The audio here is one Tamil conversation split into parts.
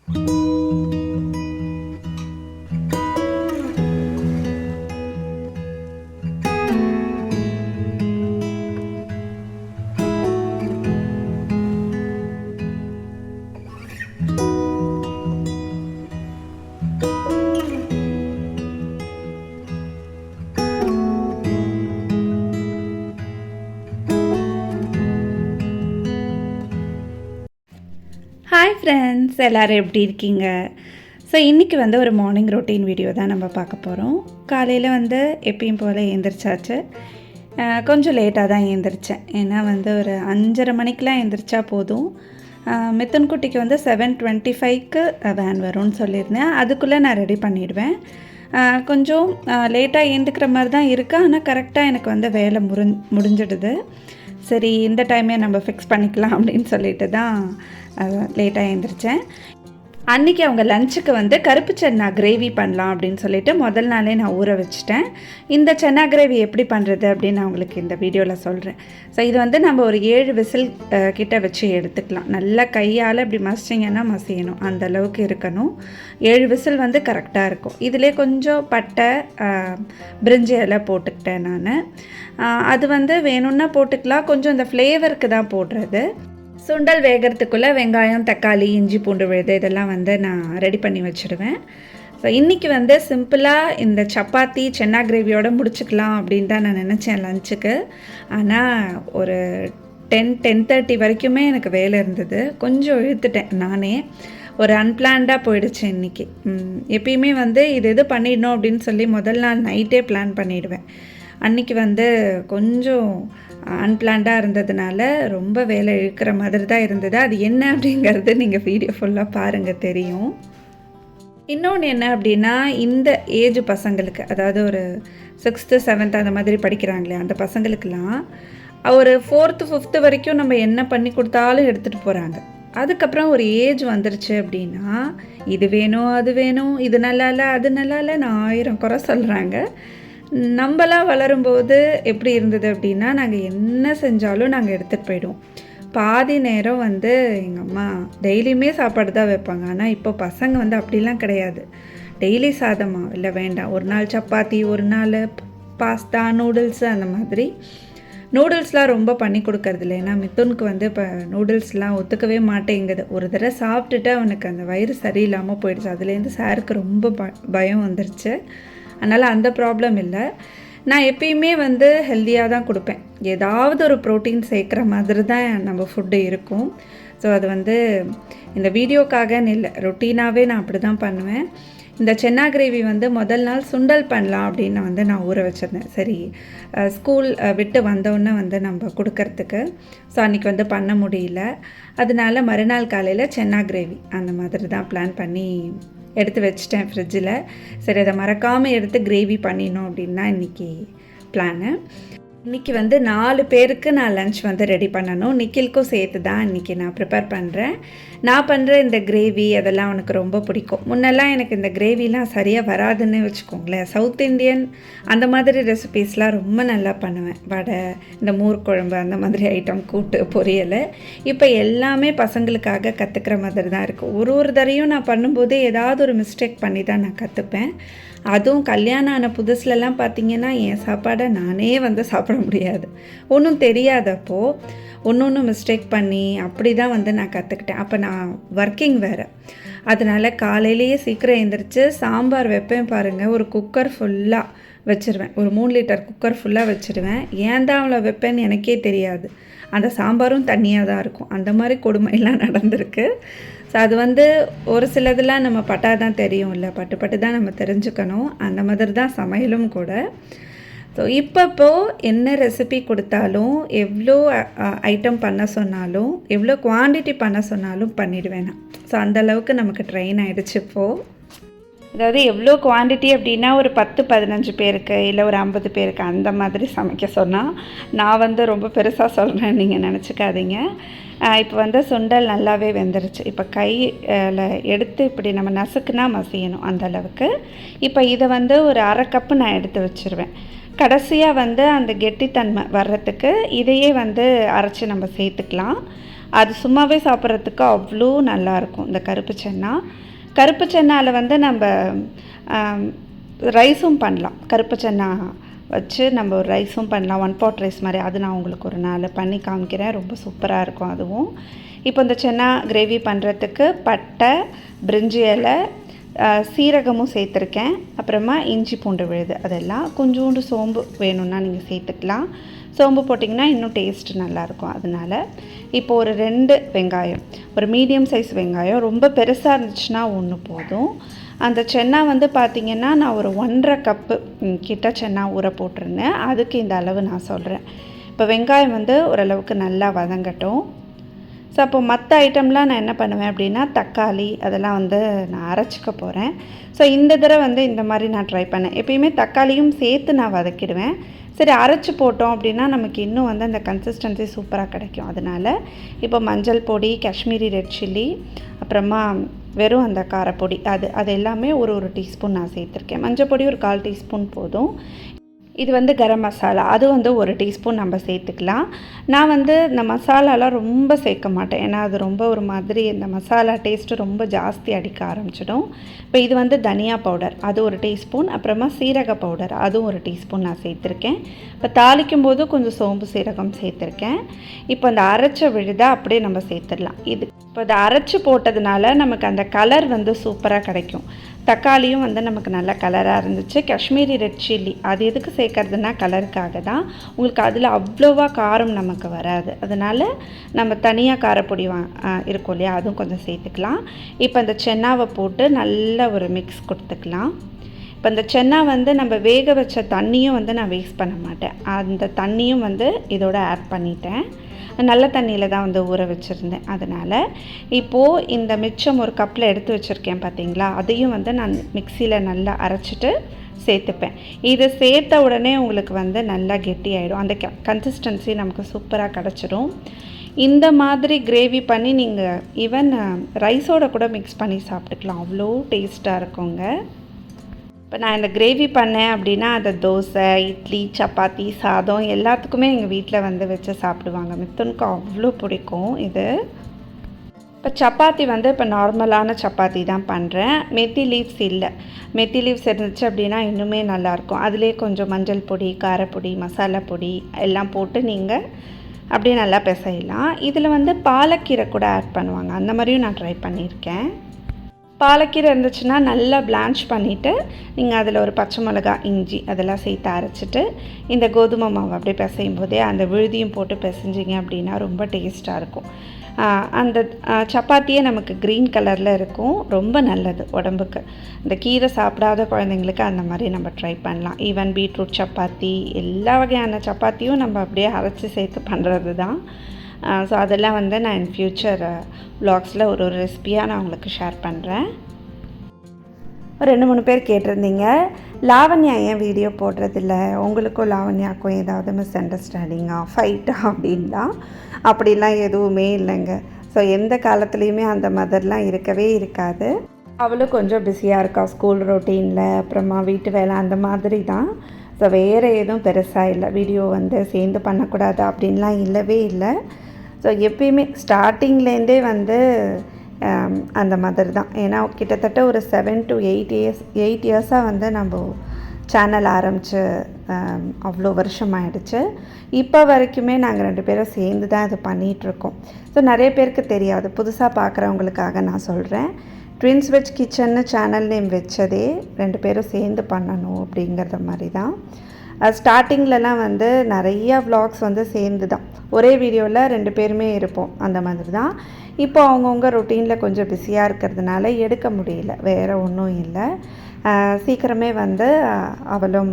ஹாய் ஃப்ரெண்ட்ஸ், எல்லோரும் எப்படி இருக்கீங்க? ஸோ இன்றைக்கி வந்து ஒரு மார்னிங் ரொட்டீன் வீடியோ தான் நம்ம பார்க்க போகிறோம். காலையில் வந்து எப்பயும் போல் எழுந்திரிச்சாச்சு. கொஞ்சம் லேட்டாக தான் எழுந்திரிச்சேன். ஏன்னா வந்து ஒரு 5:30 மணிக்கெலாம் எழுந்திரிச்சா போதும். மித்துன் குட்டிக்கு வந்து 7:25க்கு வேன் வரும்னு சொல்லியிருந்தேன். அதுக்குள்ளே நான் ரெடி பண்ணிவிடுவேன். கொஞ்சம் லேட்டாக எழுந்துக்கிற மாதிரி தான் இருக்குது. ஆனால் கரெக்டாக எனக்கு வந்து வேலை முடிஞ்சிடுது. சரி, இந்த டைமே நம்ம ஃபிக்ஸ் பண்ணிக்கலாம் அப்படின்னு சொல்லிட்டு தான் லேட்டாக எழுந்திரிச்சேன். அன்றைக்கி அவங்க லஞ்சுக்கு வந்து கருப்பு சன்னா கிரேவி பண்ணலாம் அப்படின்னு சொல்லிட்டு முதல் நாளே நான் ஊற வச்சுட்டேன். இந்த சன்னா கிரேவி எப்படி பண்ணுறது அப்படின்னு நான் உங்களுக்கு இந்த வீடியோவில் சொல்கிறேன். ஸோ இது வந்து நம்ம ஒரு 7 விசில் கிட்ட வச்சு எடுத்துக்கலாம். நல்லா கையால் இப்படி மசிச்சிங்கன்னா மசியணும், அந்த அளவுக்கு இருக்கணும். 7 விசில் வந்து கரெக்டாக இருக்கும். இதிலே கொஞ்சம் பட்டை, பிரிஞ்சி இலை போட்டுக்கிட்டேன் நான். அது வந்து வேணும்னா போட்டுக்கலாம், கொஞ்சம் இந்த ஃப்ளேவருக்கு தான் போடுறது. சுண்டல் வேகிறதுக்குள்ளே வெங்காயம், தக்காளி, இஞ்சி, பூண்டு விழுது இதெல்லாம் வந்து நான் ரெடி பண்ணி வச்சுடுவேன். ஸோ இன்றைக்கி வந்து சிம்பிளாக இந்த சப்பாத்தி சென்னா கிரேவியோடு முடிச்சுக்கலாம் அப்படின்னு தான் நான் நினச்சேன் லஞ்சுக்கு. ஆனால் ஒரு 10:30 வரைக்குமே எனக்கு வேலை இருந்தது. கொஞ்சம் இழுத்துட்டேன் நானே. ஒரு அன்பிளான்டாக போயிடுச்சு இன்றைக்கி. எப்பயுமே வந்து இது பண்ணிடணும் அப்படின்னு சொல்லி முதல் நாள் நைட்டே பிளான் பண்ணிவிடுவேன். அன்றைக்கி வந்து கொஞ்சம் அன்பிளான்டாக இருந்ததுனால ரொம்ப வேலை இழுக்கிற மாதிரி தான் இருந்தது. அது என்ன அப்படிங்கிறது நீங்கள் வீடியோ ஃபுல்லாக பாருங்கள், தெரியும். இன்னொன்று என்ன அப்படின்னா, இந்த ஏஜ் பசங்களுக்கு, அதாவது ஒரு 6th 7th அந்த மாதிரி படிக்கிறாங்களே அந்த பசங்களுக்கெல்லாம் ஒரு 4th 5th வரைக்கும் நம்ம என்ன பண்ணி கொடுத்தாலும் எடுத்துகிட்டு போகிறாங்க. அதுக்கப்புறம் ஒரு ஏஜ் வந்துருச்சு அப்படின்னா இது வேணும், அது வேணும், இது நல்லா இல்லை, அது நல்லா இல்லைன்னு 1000 குறை சொல்கிறாங்க. நம்மளாம் வளரும்போது எப்படி இருந்தது அப்படின்னா, நாங்கள் என்ன செஞ்சாலும் நாங்கள் எடுத்துகிட்டு போயிடுவோம். பாதி நேரம் வந்து எங்கள் அம்மா டெய்லியுமே சாப்பாடு தான் வைப்பாங்க. ஆனால் இப்போ பசங்க வந்து அப்படிலாம் கிடையாது. டெய்லி சாதமா இல்லை, வேண்டாம், ஒரு நாள் சப்பாத்தி, ஒரு நாள் பாஸ்தா, நூடுல்ஸு, அந்த மாதிரி. நூடுல்ஸ்லாம் ரொம்ப பண்ணி கொடுக்கறது இல்லை. ஏன்னா மித்துனுக்கு வந்து இப்போ நூடுல்ஸ்லாம் ஒத்துக்கவே மாட்டேங்குது. ஒரு தடவை சாப்பிட்டுட்டு அவனுக்கு அந்த வயிறு சரியில்லாமல் போயிடுச்சு. அதுலேருந்து சாருக்கு ரொம்ப பயம் வந்துருச்சு. அதனால் அந்த ப்ராப்ளம் இல்லை. நான் எப்பயுமே வந்து ஹெல்த்தியாக தான் கொடுப்பேன். ஏதாவது ஒரு ப்ரோட்டீன் சேர்க்குற மாதிரி தான் நம்ம ஃபுட்டு இருக்கும். ஸோ அது வந்து இந்த வீடியோக்காகன்னு இல்லை, ரொட்டீனாகவே நான் அப்படி தான் பண்ணுவேன். இந்த சென்னா கிரேவி வந்து முதல் நாள் சுண்டல் பண்ணலாம் அப்படின்னு வந்து நான் ஊற வச்சுருந்தேன். சரி, ஸ்கூல் விட்டு வந்தோடனே வந்து நம்ம கொடுக்கறதுக்கு. ஸோ அன்றைக்கி வந்து பண்ண முடியல. அதனால மறுநாள் காலையில் சென்னா கிரேவி அந்த மாதிரி தான் பிளான் பண்ணி எடுத்து வச்சிட்டேன் ஃப்ரிட்ஜில். சரி, அதை மறக்காமல் எடுத்து கிரேவி பண்ணிடணும் அப்படின்னு தான் இன்றைக்கி பிளானு. இன்றைக்கி வந்து 4 பேருக்கு நான் லன்ச் வந்து ரெடி பண்ணணும். நிக்கிலுக்கும் சேர்த்து தான் இன்றைக்கி நான் ப்ரிப்பேர் பண்ணுறேன். நான் பண்ணுற இந்த கிரேவி அதெல்லாம் அவனுக்கு ரொம்ப பிடிக்கும். முன்னெல்லாம் எனக்கு இந்த கிரேவிலாம் சரியாக வராதுன்னு வச்சுக்கோங்களேன். சவுத் இண்டியன் அந்த மாதிரி ரெசிபீஸ்லாம் ரொம்ப நல்லா பண்ணுவேன். வடை, இந்த மோர் குழம்பு, அந்த மாதிரி ஐட்டம், கூட்டு, பொரியல். இப்போ எல்லாமே பசங்களுக்காக கற்றுக்கிற மாதிரி தான் இருக்குது. ஒரு தரையும் நான் பண்ணும்போது ஏதாவது ஒரு மிஸ்டேக் பண்ணி தான் நான் கற்றுப்பேன். அதுவும் கல்யாணம் ஆன புதுசுலலாம் பார்த்திங்கன்னா என் சாப்பாடை நானே வந்து சாப்பிட முடியாது. ஒன்றும் தெரியாதப்போ ஒன்று மிஸ்டேக் பண்ணி அப்படி தான் வந்து நான் கற்றுக்கிட்டேன். அப்போ நான் ஒர்க்கிங் வேறு. அதனால் காலையிலேயே சீக்கிரம் எழுந்திரிச்சு சாம்பார் வைப்பேன் பாருங்கள். ஒரு குக்கர் ஃபுல்லாக வச்சுருவேன். ஒரு 3 லிட்டர் குக்கர் ஃபுல்லாக வச்சுருவேன். ஏன் தான் அவ்வளோ வைப்பேன்னு எனக்கே தெரியாது. அந்த சாம்பாரும் தண்ணியாக தான் இருக்கும். அந்த மாதிரி கொடுமையெல்லாம் நடந்திருக்கு. ஸோ அது வந்து ஒரு சிலதெல்லாம் நம்ம பட்டால் தான் தெரியும், இல்லை பட்டு தான் நம்ம தெரிஞ்சுக்கணும். அந்த மாதிரி தான் சமையலும் கூட. ஸோ இப்போப்போ என்ன ரெசிபி கொடுத்தாலும், எவ்வளோ ஐட்டம் பண்ண சொன்னாலும், எவ்வளோ குவான்டிட்டி பண்ண சொன்னாலும் பண்ணிடுவேன் நான். ஸோ அந்தளவுக்கு நமக்கு ட்ரெயின் ஆகிடுச்சு இப்போது. அதாவது எவ்வளோ குவான்டிட்டி அப்படின்னா ஒரு 10-15 பேருக்கு இல்லை ஒரு 50 பேருக்கு அந்த மாதிரி சமைக்க சொன்னால், நான் வந்து ரொம்ப பெருசாக சொல்கிறேன்னு நீங்கள் நினச்சிக்காதீங்க. இப்போ வந்து சுண்டல் நல்லாவே வெந்துருச்சு. இப்போ கையில் எடுத்து இப்படி நம்ம நசுக்குனா மசியணும் அந்த அளவுக்கு. இப்போ இதை வந்து ஒரு 1/2 கப்பு நான் எடுத்து வச்சுருவேன். கடைசியாக வந்து அந்த கெட்டித்தன்மை வர்றதுக்கு இதையே வந்து அரைச்சி நம்ம சேர்த்துக்கலாம். அது சும்மாவே சாப்பிட்றதுக்கு அவ்வளோ நல்லாயிருக்கும் இந்த கருப்பு சன்னா. கருப்பு சன்னாவில் வந்து நம்ம ரைஸும் பண்ணலாம். கருப்பு சன்னா வச்சு நம்ம ஒரு ரைஸும் பண்ணலாம், 1 pot ரைஸ் மாதிரி. அது நான் உங்களுக்கு ஒரு நாள் பண்ணி காமிக்கிறேன், ரொம்ப சூப்பராக இருக்கும் அதுவும். இப்போ இந்த சன்னா கிரேவி பண்ணுறதுக்கு பட்டை, பிரிஞ்சி இலை, சீரகமும் சேர்த்துருக்கேன். அப்புறமா இஞ்சி பூண்டு விழுது, அதெல்லாம் கொஞ்சோண்டு சோம்பு வேணும்னா நீங்கள் சேர்த்துக்கலாம். சோம்பு போட்டிங்கன்னா இன்னும் டேஸ்ட் நல்லாயிருக்கும். அதனால் இப்போ ஒரு 2 வெங்காயம், ஒரு மீடியம் சைஸ் வெங்காயம், ரொம்ப பெருசாக இருந்துச்சுன்னா 1 போதும். அந்த சென்னா வந்து பார்த்திங்கன்னா நான் ஒரு 1.5 கப்பு கிட்ட சென்னா ஊற போட்டிருந்தேன், அதுக்கு இந்த அளவு நான் சொல்கிறேன். இப்போ வெங்காயம் வந்து ஓரளவுக்கு நல்லா வதங்கட்டும். ஸோ அப்போ மற்ற ஐட்டம்லாம் நான் என்ன பண்ணுவேன் அப்படின்னா, தக்காளி அதெல்லாம் வந்து நான் அரைச்சிக்க போகிறேன். ஸோ இந்த தடவை வந்து இந்த மாதிரி நான் ட்ரை பண்ணேன். எப்பயுமே தக்காளியும் சேர்த்து நான் வதக்கிடுவேன். சரி, அரைச்சி போட்டோம் அப்படின்னா நமக்கு இன்னும் வந்து அந்த கன்சிஸ்டன்சி சூப்பராக கிடைக்கும். அதனால் இப்போ மஞ்சள் பொடி, காஷ்மீரி ரெட் சில்லி, அப்புறமா வெறும் அந்த காரப்பொடி, அது எல்லாமே ஒரு டீஸ்பூன் நான் சேர்த்துருக்கேன். மஞ்சள் பொடி ஒரு 1/4 டீஸ்பூன் போதும். இது வந்து கரம் மசாலா, அது வந்து 1 டீஸ்பூன் நம்ம சேர்த்துக்கலாம். நான் வந்து இந்த மசாலாலாம் ரொம்ப சேர்க்க மாட்டேன், ஏன்னா அது ரொம்ப ஒரு மாதிரி இந்த மசாலா டேஸ்ட்டு ரொம்ப ஜாஸ்தி அடிக்க ஆரம்பிச்சிடும். இப்போ இது வந்து தனியா பவுடர், அது 1 டீஸ்பூன், அப்புறமா சீரக பவுடர் அதுவும் 1 டீஸ்பூன் நான் சேர்த்துருக்கேன். இப்போ தாளிக்கும் போது கொஞ்சம் சோம்பு சீரகம் சேர்த்துருக்கேன். இப்போ அந்த அரைச்ச விழுதை அப்படியே நம்ம சேர்த்துடலாம். இப்போ இதை அரைச்சி போட்டதுனால நமக்கு அந்த கலர் வந்து சூப்பராக கிடைக்கும். தக்காளியும் வந்து நமக்கு நல்ல கலராக இருந்துச்சு. காஷ்மீரி ரெட் சில்லி அது எதுக்கு சேர்க்கறதுனா கலருக்காக தான். உங்களுக்கு அதில் அவ்வளோவா காரம் நமக்கு வராது, அதனால் நம்ம தனியாக காரப்பொடி இருக்கும் இல்லையா, அதுவும் கொஞ்சம் சேர்த்துக்கலாம். இப்போ அந்த சென்னாவை போட்டு நல்ல ஒரு மிக்ஸ் கொடுத்துக்கலாம். இப்போ இந்த சென்னா வந்து நம்ம வேக வச்ச தண்ணியும் வந்து நான் வேஸ்ட் பண்ண மாட்டேன், அந்த தண்ணியும் வந்து இதோட ஆட் பண்ணிட்டேன். நல்ல தண்ணியில் தான் வந்து ஊற வச்சுருந்தேன். அதனால் இப்போது இந்த மிச்சம் ஒரு கப்பில் எடுத்து வச்சுருக்கேன் பார்த்தீங்களா, அதையும் வந்து நான் மிக்சியில் நல்லா அரைச்சிட்டு சேர்த்துப்பேன். இதை சேர்த்த உடனே உங்களுக்கு வந்து நல்லா கெட்டியாயிடும், அந்த கன்சிஸ்டன்சி நமக்கு சூப்பராக கிடச்சிடும். இந்த மாதிரி கிரேவி பண்ணி நீங்கள் ஈவன் ரைஸோட கூட மிக்ஸ் பண்ணி சாப்பிட்டுக்கலாம், அவ்வளோ டேஸ்ட்டாக இருக்குங்க. இப்போ நான் இந்த கிரேவி பண்ணேன் அப்படின்னா அதை தோசை, இட்லி, சப்பாத்தி, சாதம் எல்லாத்துக்குமே எங்கள் வீட்டில் வந்து வச்சு சாப்பிடுவாங்க. மித்தனுக்கு அவ்வளோ பிடிக்கும் இது. இப்போ சப்பாத்தி வந்து இப்போ நார்மலான சப்பாத்தி தான் பண்ணுறேன், மெத்தி லீவ்ஸ் இல்லை. மெத்தி லீவ்ஸ் இருந்துச்சு அப்படின்னா இன்னுமே நல்லாயிருக்கும். அதிலே கொஞ்சம் மஞ்சள் பொடி, காரப்பொடி, மசாலா பொடி எல்லாம் போட்டு நீங்கள் அப்படியே நல்லா பிசையலாம். இதில் வந்து பாலக்கீரை கூட ஆட் பண்ணுவாங்க, அந்த மாதிரியும் நான் ட்ரை பண்ணியிருக்கேன். பாலக்கீரை இருந்துச்சுன்னா நல்லா பிளான்ச் பண்ணிவிட்டு நீங்கள் அதில் ஒரு பச்சை மிளகா, இஞ்சி அதெல்லாம் சேர்த்து அரைச்சிட்டு இந்த கோதுமை மாவு அப்படியே பிசையும் போதே அந்த விழுதியும் போட்டு பிசைஞ்சிங்க அப்படின்னா ரொம்ப டேஸ்ட்டாக இருக்கும். அந்த சப்பாத்தியே நமக்கு க்ரீன் கலரில் இருக்கும், ரொம்ப நல்லது உடம்புக்கு. இந்த கீரை சாப்பிடாத குழந்தைங்களுக்கு அந்த மாதிரி நம்ம ட்ரை பண்ணலாம். ஈவன் பீட்ரூட் சப்பாத்தி, எல்லா வகையான சப்பாத்தியும் நம்ம அப்படியே அரைச்சி சேர்த்து பண்ணுறது தான். ஸோ அதெல்லாம் வந்து நான் இன் ஃப்யூச்சர் வ்ளாக்ஸில் ஒரு ரெசிபியாக நான் உங்களுக்கு ஷேர் பண்ணுறேன். ஒரு 2-3 பேர் கேட்டிருந்தீங்க, லாவண்யா ஏன் வீடியோ போடுறதில்ல, உங்களுக்கும் லாவண்யாவுக்கும் ஏதாவது மிஸ் அண்டர்ஸ்டாண்டிங்கா, ஃபைட்டா அப்படின்லாம். அப்படிலாம் எதுவுமே இல்லைங்க. ஸோ எந்த காலத்துலேயுமே அந்த மதர்லாம் இருக்கவே இருக்காது. அவளும் கொஞ்சம் பிஸியாக இருக்கா ஸ்கூல் ரொட்டீனில், அப்புறமா வீட்டு வேலை அந்த மாதிரி தான். ஸோ வேறு எதுவும் பெருசாக இல்லை. வீடியோ வந்து சேர்ந்து பண்ணக்கூடாது அப்படின்லாம் இல்லவே இல்லை. ஸோ எப்பயுமே ஸ்டார்டிங்லேருந்தே வந்து அந்த மாதிரி தான். ஏன்னா கிட்டத்தட்ட ஒரு 7 to 8 இயர்ஸாக வந்து நம்ம சேனல் ஆரம்பித்து அவ்வளோ வருஷம் ஆகிடுச்சு. இப்போ வரைக்குமே நாங்கள் 2 பேரும் சேர்ந்து தான் இது பண்ணிகிட்ருக்கோம். ஸோ நிறைய பேருக்கு தெரியாது, புதுசாக பார்க்குறவங்களுக்காக நான் சொல்கிறேன். ட்வின்ஸ் வெஜ் கிச்சன்னு சேனல் நேம் வச்சதே 2 பேரும் சேர்ந்து பண்ணணும் அப்படிங்கிறத மாதிரி தான். ஸ்டார்டிங்லலாம் வந்து நிறையா வ்ளாக்ஸ் வந்து சேர்ந்து தான், ஒரே வீடியோவில் 2 பேருமே இருப்போம், அந்த மாதிரி தான். இப்போ அவங்கவுங்க ரொட்டீனில் கொஞ்சம் பிஸியாக இருக்கிறதுனால எடுக்க முடியல, வேறு ஒன்றும் இல்லை. சீக்கிரமே வந்து அவளும்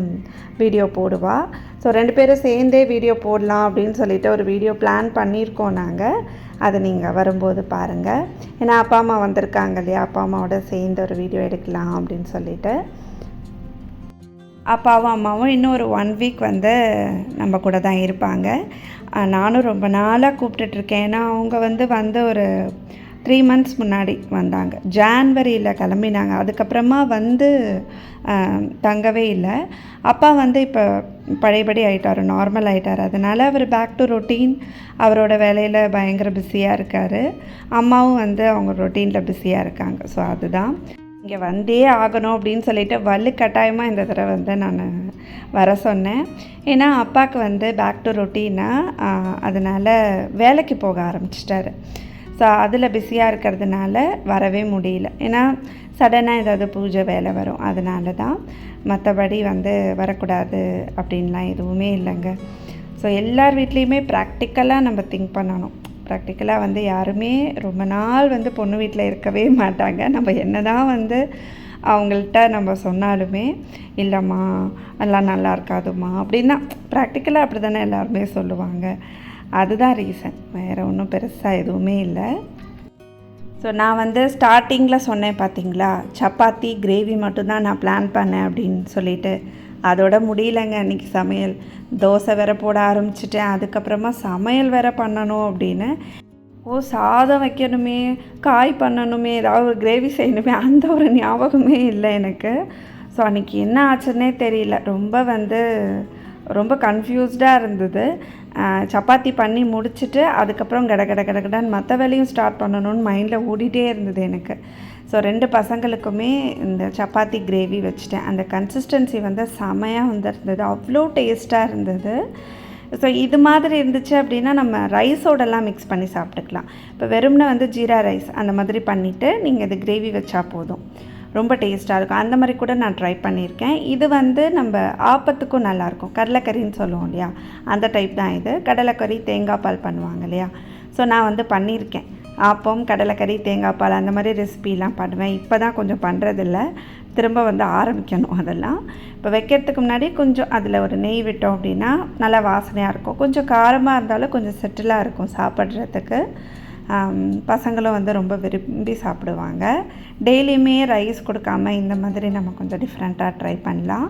வீடியோ போடுவாள். ஸோ 2 பேரும் சேர்ந்தே வீடியோ போடலாம் அப்படின்னு சொல்லிட்டு ஒரு வீடியோ பிளான் பண்ணியிருக்கோம் நாங்கள். அதை நீங்கள் வரும்போது பாருங்கள். ஏன்னா அப்பா அம்மா வந்திருக்காங்க இல்லையா, அப்பா அம்மாவோட சேர்ந்து ஒரு வீடியோ எடுக்கலாம் அப்படின்னு சொல்லிட்டு. அப்பாவும் அம்மாவும் இன்னும் ஒரு 1 வீக் வந்து நம்ம கூட தான் இருப்பாங்க. நானும் ரொம்ப நாளாக கூப்பிட்டுட்ருக்கேன், ஏன்னா அவங்க வந்து ஒரு 3 மந்த்ஸ் முன்னாடி வந்தாங்க. ஜான்வரியில் கிளம்பினாங்க. அதுக்கப்புறமா வந்து தங்கவே இல்லை. அப்பா வந்து இப்போ பழையபடி ஆகிட்டார், நார்மல் ஆகிட்டார். அதனால் அவர் பேக் டு ரொட்டீன், அவரோட வேலையில் பயங்கர பிஸியாக இருக்கார். அம்மாவும் வந்து அவங்க ரொட்டீனில் பிஸியாக இருக்காங்க. ஸோ அதுதான் இங்கே வந்தே ஆகணும் அப்படின்னு சொல்லிட்டு வலுக்கட்டாயமாக இந்த தடவை வந்து நான் வர சொன்னேன். ஏன்னா அப்பாவுக்கு வந்து பேக் டு ரொட்டீனாக அதனால் வேலைக்கு போக ஆரம்பிச்சிட்டாரு. ஸோ அதில் பிஸியாக இருக்கிறதுனால வரவே முடியல. ஏன்னா சடனாக ஏதாவது பூஜை வேலை வரும், அதனால தான். மற்றபடி வந்து வரக்கூடாது அப்படின்லாம் எதுவுமே இல்லைங்க. ஸோ எல்லார் வீட்லேயுமே ப்ராக்டிக்கலாக நம்ம திங்க் பண்ணணும். ப்ராக்டிக்கலாக வந்து யாருமே ரொம்ப நாள் வந்து பொண்ணு வீட்டில் இருக்கவே மாட்டாங்க. நம்ம என்ன தான் வந்து அவங்கள்ட்ட நம்ம சொன்னாலுமே, இல்லைம்மா அதெல்லாம் நல்லா இருக்காதும்மா அப்படின்னா ப்ராக்டிக்கலாக அப்படி தானே எல்லாருமே சொல்லுவாங்க. அதுதான் ரீசன், வேறு ஒன்றும் பெருசாக எதுவுமே இல்லை. ஸோ நான் வந்து ஸ்டார்டிங்கில் சொன்னேன் பார்த்தீங்களா, சப்பாத்தி கிரேவி மட்டும்தான் நான் பிளான் பண்ணேன் அப்படின்னு சொல்லிட்டு. அதோட முடியலைங்க அன்றைக்கி சமையல். தோசை வேற போட ஆரம்பிச்சிட்டேன். அதுக்கப்புறமா சமையல் வேற பண்ணணும் அப்படின்னு. சாதம் வைக்கணுமே, காய் பண்ணணுமே, ஏதாவது ஒரு கிரேவி செய்யணுமே, அந்த ஒரு ஞாபகமே இல்லை எனக்கு. ஸோ அன்றைக்கி என்ன ஆச்சுன்னே தெரியல. ரொம்ப கன்ஃபியூஸ்டாக இருந்தது. சப்பாத்தி பண்ணி முடிச்சுட்டு அதுக்கப்புறம் கடகடன்னு மற்ற வேலையும் ஸ்டார்ட் பண்ணணும்னு மைண்டில் ஓடிட்டே இருந்தது எனக்கு. ஸோ 2 பசங்களுக்குமே இந்த சப்பாத்தி கிரேவி வச்சுட்டேன். அந்த கன்சிஸ்டன்சி வந்து செமையாக வந்துருந்தது, அவ்வளோ டேஸ்ட்டாக இருந்தது. ஸோ இது மாதிரி இருந்துச்சு அப்படின்னா நம்ம ரைஸோடலாம் மிக்ஸ் பண்ணி சாப்பிட்டுக்கலாம். இப்போ வெறும்னா வந்து ஜீரா ரைஸ் அந்த மாதிரி பண்ணிவிட்டு நீங்கள் இது கிரேவி வச்சா போதும், ரொம்ப டேஸ்ட்டாக இருக்கும். அந்த மாதிரி கூட நான் ட்ரை பண்ணியிருக்கேன். இது வந்து நம்ம ஆப்பத்துக்கும் நல்லாயிருக்கும். கடலைக்கறின்னு சொல்லுவோம் இல்லையா, அந்த டைப் தான் இது. கடலைக்கறி தேங்காய் பால் பண்ணுவாங்க இல்லையா. ஸோ நான் வந்து பண்ணியிருக்கேன். ஆப்பம், கடலைக்கறி, தேங்காய் பால் அந்த மாதிரி ரெசிபிலாம் பண்ணுவேன். இப்போ தான் கொஞ்சம் பண்ணுறதில்ல, திரும்ப வந்து ஆரம்பிக்கணும் அதெல்லாம். இப்போ வைக்கிறதுக்கு முன்னாடி கொஞ்சம் அதில் ஒரு நெய் விட்டோம் அப்படின்னா நல்லா வாசனையாக இருக்கும். கொஞ்சம் காரமாக இருந்தாலும் கொஞ்சம் செட்டிலாக இருக்கும் சாப்பிட்றதுக்கு. பசங்களும் வந்து ரொம்ப விரும்பி சாப்பிடுவாங்க. டெய்லியுமே ரைஸ் கொடுக்காம இந்த மாதிரி நம்ம கொஞ்சம் டிஃப்ரெண்ட்டாக ட்ரை பண்ணலாம்.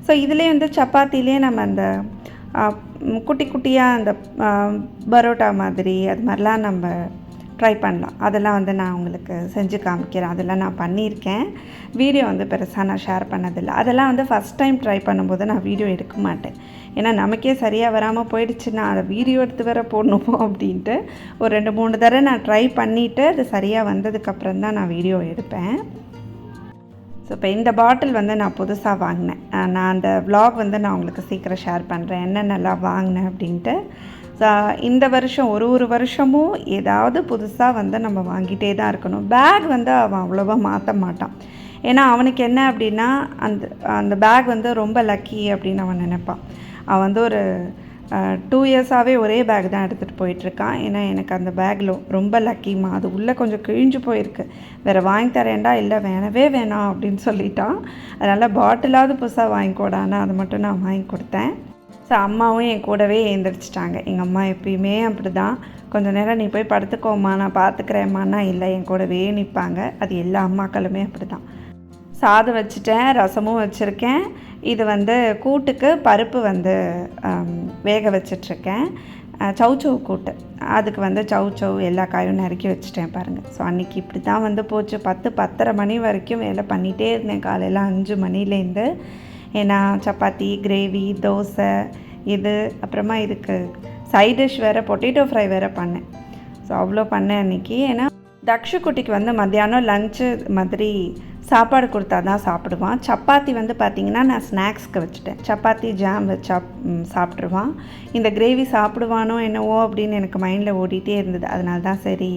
ஸோ இதிலே வந்து சப்பாத்திலே நம்ம அந்த குட்டி குட்டியாக அந்த பரோட்டா மாதிரி அது மாதிரிலாம் நம்ம ட்ரை பண்ணலாம். அதெல்லாம் வந்து நான் உங்களுக்கு செஞ்சு காமிக்கிறேன். அதெல்லாம் நான் பண்ணியிருக்கேன். வீடியோ வந்து பெருசாக நான் ஷேர் பண்ணதில்லை. அதெல்லாம் வந்து ஃபஸ்ட் டைம் ட்ரை பண்ணும்போது நான் வீடியோ எடுக்க மாட்டேன். ஏன்னா நமக்கே சரியாக வராமல் போயிடுச்சுன்னா அதை வீடியோ எடுத்து வேற போடணுமோ அப்படின்ட்டு ஒரு 2-3 தடவை நான் ட்ரை பண்ணிவிட்டு அது சரியாக வந்ததுக்கப்புறம் தான் நான் வீடியோ எடுப்பேன். ஸோ இப்போ இந்த பாட்டில் வந்து நான் புதுசாக வாங்கினேன். நான் அந்த விலாக் வந்து நான் உங்களுக்கு சீக்கிரம் ஷேர் பண்ணுறேன் என்னென்னலாம் வாங்கினேன் அப்படின்ட்டு. ஸோ இந்த வருஷம் ஒரு வருஷமும் ஏதாவது புதுசாக வந்து நம்ம வாங்கிட்டே தான் இருக்கணும். பேக் வந்து அவன் அவ்வளோவா மாற்ற மாட்டான். ஏன்னா அவனுக்கு என்ன அப்படின்னா அந்த பேக் வந்து ரொம்ப லக்கி அப்படின்னு அவன் நினைப்பான். அவன் வந்து ஒரு 2 இயர்ஸாகவே ஒரே பேக் தான் எடுத்துகிட்டு போயிட்டுருக்கான். ஏன்னா எனக்கு அந்த பேக்கில் ரொம்ப லக்கிமா, அது உள்ளே கொஞ்சம் கிழிஞ்சு போயிருக்கு, வேறு வாங்கி தரேன்டா, இல்லை வேணவே வேணாம் அப்படின்னு சொல்லிட்டான். அதனால் பாட்டிலாவது புதுசாக வாங்கிக்கூடானா அதை மட்டும் நான் வாங்கி கொடுத்தேன். ஸோ அம்மாவும் என் கூடவே எழுந்திரிச்சிட்டாங்க. எங்கள் அம்மா எப்பயுமே அப்படி தான், கொஞ்சம் நேரம் நீ போய் படுத்துக்கோம்மா நான் பார்த்துக்கிறேம்மான்னா இல்லை, என் கூடவே நிற்பாங்க. அது எல்லா அம்மாக்களுமே அப்படி தான். சாதம் வச்சுட்டேன், ரசமும் வச்சுருக்கேன். இது வந்து கூட்டுக்கு பருப்பு வந்து வேக வச்சிட்ருக்கேன். சௌச்சௌ கூட்டு, அதுக்கு வந்து சௌச்சௌ எல்லா காயும் நறுக்கி வச்சுட்டேன் பாருங்கள். ஸோ அன்றைக்கி இப்படி தான் வந்து போச்சு. 10-10:30 மணி வரைக்கும் வேலை பண்ணிகிட்டே இருந்தேன், காலையில் 5 மணிலேருந்து. ஏன்னா சப்பாத்தி, கிரேவி, தோசை, இது அப்புறமா இதுக்கு சைட் டிஷ் வேறு பொட்டேட்டோ ஃப்ரை வேறு பண்ணேன். ஸோ அவ்வளோ பண்ணேன் அன்றைக்கி. ஏன்னா தக்ஷு குட்டிக்கு வந்து மத்தியானம் லஞ்சு மாதிரி சாப்பாடு கொடுத்தா தான் சாப்பிடுவான். சப்பாத்தி வந்து பார்த்திங்கன்னா நான் ஸ்நாக்ஸ்க்கு வச்சுட்டேன். சப்பாத்தி ஜாம் வச்சா சாப்பிட்ருவான். இந்த கிரேவி சாப்பிடுவானோ என்னவோ அப்படின்னு எனக்கு மைண்டில் ஓடிட்டே இருந்தது. அதனால தான் சரி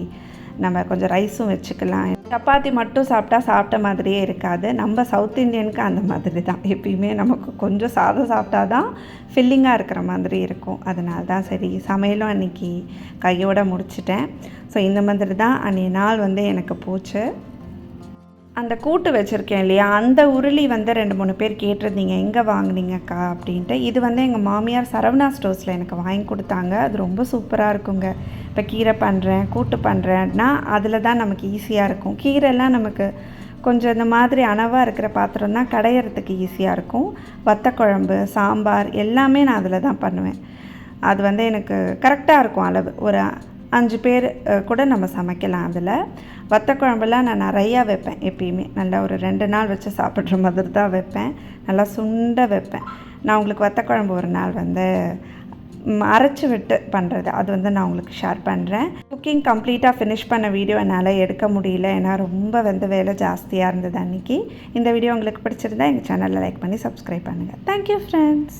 நம்ம கொஞ்சம் ரைஸும் வச்சுக்கலாம். சப்பாத்தி மட்டும் சாப்பிட்ட மாதிரியே இருக்காது. நம்ம சவுத் இந்தியனுக்கு அந்த மாதிரி தான், எப்பயுமே நமக்கு கொஞ்சம் சாதம் சாப்பிட்டா தான் ஃபில்லிங்காக இருக்கிற மாதிரி இருக்கும். அதனால தான் சரி சமையலும் அன்றைக்கி கையோடு முடிச்சிட்டேன். ஸோ இந்த மாதிரி தான் அன்றைய நாள் வந்து எனக்கு போச்சு. அந்த கூட்டு வச்சுருக்கேன் இல்லையா, அந்த உருளி வந்து 2-3 பேர் கேட்டிருந்தீங்க எங்கே வாங்கினீங்கக்கா அப்படின்ட்டு. இது வந்து எங்கள் மாமியார் சரவணா ஸ்டோர்ஸில் எனக்கு வாங்கி கொடுத்தாங்க. அது ரொம்ப சூப்பராக இருக்குங்க. இப்போ கீரை பண்ணுறேன், கூட்டு பண்ணுறேன்னா அதில் தான் நமக்கு ஈஸியாக இருக்கும். கீரைலாம் நமக்கு கொஞ்சம் இந்த மாதிரி அணவாக இருக்கிற பாத்திரம் தான் கடையிறதுக்கு ஈஸியாக இருக்கும். வத்தக்குழம்பு, சாம்பார் எல்லாமே நான் அதில் தான் பண்ணுவேன். அது வந்து எனக்கு கரெக்டாக இருக்கும் அளவு. ஒரு 5 பேர் கூட நம்ம சமைக்கலாம். அதில் வத்த குழம்புலாம் நான் நிறையா வைப்பேன். எப்பயுமே நல்லா ஒரு 2 நாள் வச்சு சாப்பிட்ற மாதிரி தான் வைப்பேன். நல்லா சுண்ட வைப்பேன். நான் உங்களுக்கு வத்த குழம்பு ஒரு நாள் வந்து அரைச்சி விட்டு பண்ணுறது அது வந்து நான் உங்களுக்கு ஷேர் பண்ணுறேன். குக்கிங் கம்ப்ளீட்டாக ஃபினிஷ் பண்ண வீடியோ என்னால் எடுக்க முடியல, ஏன்னா ரொம்ப வந்து வேலை ஜாஸ்தியாக இருந்தது அன்றைக்கி. இந்த வீடியோ உங்களுக்கு பிடிச்சிருந்தா எங்கள் சேனலில் லைக் பண்ணி சப்ஸ்கிரைப் பண்ணுங்கள். Thank you friends.